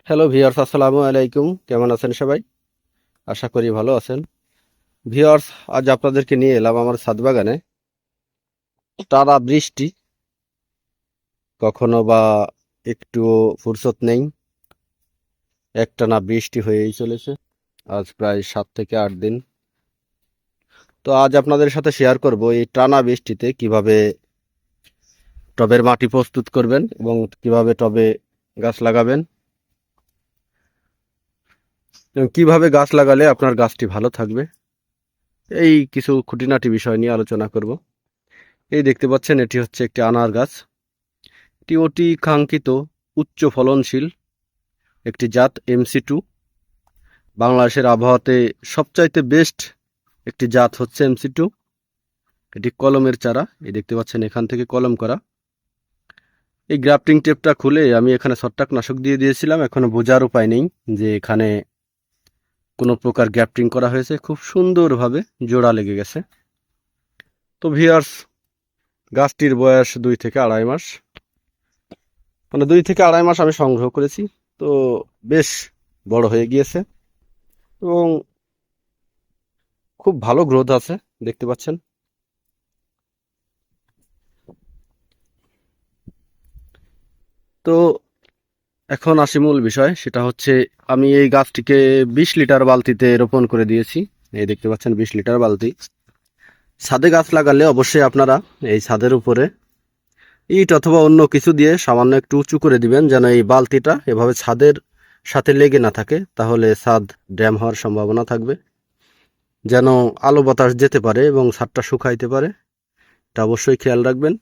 Hello viewers, আসসালামু আলাইকুম। কেমন আছেন সবাই? আশা করি ভালো আছেন। ভিউয়ার্স, আজ আপনাদেরকে নিয়ে এলাম আমার ছাদ বাগানে। টানা বৃষ্টি, কখনো বা একটু ফুরসত নেই, একটানা বৃষ্টি হয়েই চলেছে আজ প্রায় 7 থেকে 8 দিন। তো আজ আপনাদের সাথে শেয়ার করব এই টানা বৃষ্টিতে কিভাবে টবের মাটি প্রস্তুত করবেন এবং কিভাবে টবে গাছ লাগাবেন এবং কিভাবে গাছ লাগালে আপনার গাছটি ভালো থাকবে, এই কিছু খুঁটিনাটি বিষয় নিয়ে আলোচনা করব। এই দেখতে পাচ্ছেন, এটি হচ্ছে একটি আনার গাছ। এটি অতি কাঙ্ক্ষিত উচ্চ ফলনশীল একটি জাত MC2। বাংলাদেশের আবহাওয়াতে সবচাইতে বেস্ট একটি জাত হচ্ছে MC2। এটি কলমের চারা, এই দেখতে পাচ্ছেন এখান থেকে কলম করা। এই গ্রাফটিং টেপটা খুলে আমি এখানে ছত্রাকনাশক দিয়ে দিয়েছিলাম, এখনো বোঝার উপায় নেই যে এখানে কোনো প্রকার গ্রাফটিং করা হয়েছে। খুব সুন্দরভাবে জোড়া লেগে গেছে। তো ভিউয়ার্স, গাছটির বয়স 2 থেকে 2.5 মাস, মানে 2 থেকে 2.5 মাস আমি সংগ্রহ করেছি। তো বেশ বড় হয়ে গিয়েছে এবং খুব ভালো গ্রোথ আছে, দেখতে পাচ্ছেন। তো এখন আসি মূল বিষয়, সেটা হচ্ছে আমি এই গাছটিকে 20 লিটার বালতিতে রোপণ করে দিয়েছি। এই দেখতে পাচ্ছেন 20 লিটার বালতি। ছাদে গাছ লাগালে অবশ্যই আপনারা এই ছাদের উপরে ইট অথবা অন্য কিছু দিয়ে সামান্য একটু উঁচু করে দিবেন, যেন এই বালতিটা এভাবে ছাদের সাথে লেগে না থাকে, তাহলে ছাদ ড্যাম হওয়ার সম্ভাবনা থাকবে। যেন আলো বাতাস যেতে পারে এবং ছাদটা শুকাইতে পারে, এটা অবশ্যই খেয়াল রাখবেন।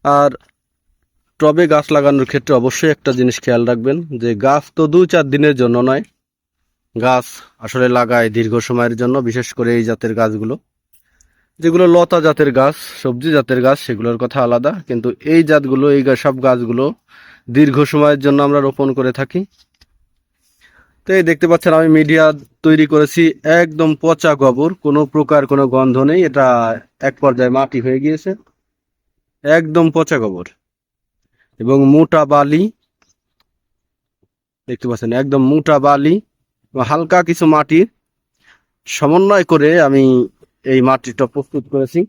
আর টবে গাছ লাগানোর ক্ষেত্রে অবশ্যই একটা জিনিস খেয়াল রাখবেন, যে গাছ তো 2-4 দিনের জন্য নয়, গাছ আসলে লাগায় দীর্ঘ সময়ের জন্য। বিশেষ করে এই জাতের গাছগুলো, যেগুলো লতা জাতের গাছ, সবজি জাতের গাছ, সেগুলোর কথা আলাদা, কিন্তু এই জাতগুলো, এই সব গাছগুলো দীর্ঘ সময়ের জন্য আমরা রোপণ করে থাকি। তো এই দেখতে পাচ্ছেন আমি মিডিয়া তৈরি করেছি, একদম পচা গোবর, কোনো প্রকার কোনো গন্ধ নেই। এটা এক পর্যায়ে মাটি হয়ে গিয়েছে, একদম পচা গোবর এবং মোটা বালি, দেখতে পাচ্ছেন একদম মোটা বালি এবং হালকা কিছু মাটির সমন্বয় করে আমি এই মাটিটা প্রস্তুত করেছি।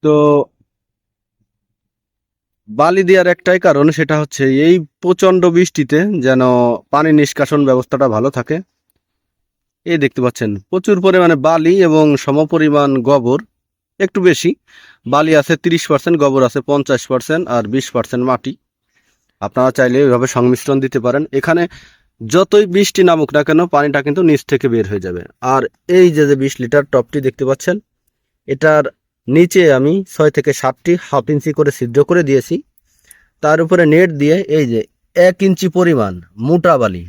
তো বালি দেওয়ার একটাই কারণ, সেটা হচ্ছে এই প্রচণ্ড বৃষ্টিতে যেন পানি নিষ্কাশন ব্যবস্থাটা ভালো থাকে। এই দেখতে পাচ্ছেন প্রচুর পরিমাণে বালি এবং সমপরিমাণ গোবর, একটু বেশি বালি আছে 30%, গোবর আছে 50%, আর 20% মাটি। আপনারা চাইলে এইভাবে সংমিশ্রণ দিতে পারেন। এখানে যতই বৃষ্টি নামুক না কেন, পানিটা কিন্তু নিচ থেকে বের হয়ে যাবে। আর এই যে 20 লিটার টপটি দেখতে পাচ্ছেন, এটার নিচে আমি 6 থেকে 7টি হাফ ইঞ্চি করে ছিদ্র করে দিয়েছি। তার উপরে নেট দিয়ে এই যে 1 ইঞ্চি পরিমাণ মোটা বালি,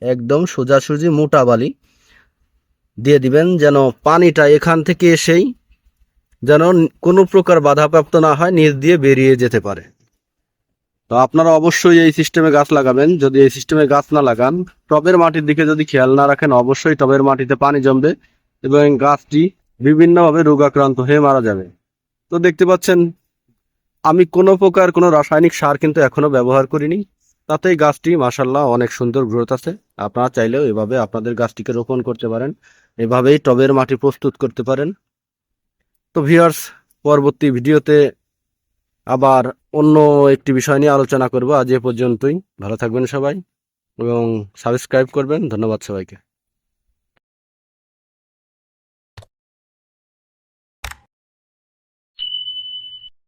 একদম সোজাসুজি মোটা বালি দিয়ে দিবেন, যেন পানিটা এখান থেকে এসেই যেন কোনো প্রকার বাধাপ্রাপ্ত না হয়, নিচ দিয়ে বেরিয়ে যেতে পারে। তো আপনারা অবশ্যই এই সিস্টেমে গাছ লাগাবেন। যদি এই সিস্টেমে গাছ না লাগান, টবের মাটির দিকে যদি খেয়াল না রাখেন, অবশ্যই টবের মাটিতে পানি জমবে এবং গাছটি বিভিন্নভাবে রোগাক্রান্ত হয়ে মারা যাবে। তো দেখতে পাচ্ছেন আমি কোনো প্রকার কোনো রাসায়নিক সার কিন্তু এখনো ব্যবহার করিনি, তাতেই গাছটি মাশাআল্লাহ অনেক সুন্দর গ্রোথ আছে। আপনারা চাইলেও এভাবে আপনাদের গাছটিকে রোপণ করতে পারেন, এভাবেই টবের মাটি প্রস্তুত করতে পারেন। তো ভিউয়ার্স, পরবর্তী ভিডিওতে আবার অন্য একটি বিষয় নিয়ে আলোচনা করব। আজ এ পর্যন্তই। ভালো থাকবেন সবাই এবং সাবস্ক্রাইব করবেন। ধন্যবাদ সবাইকে।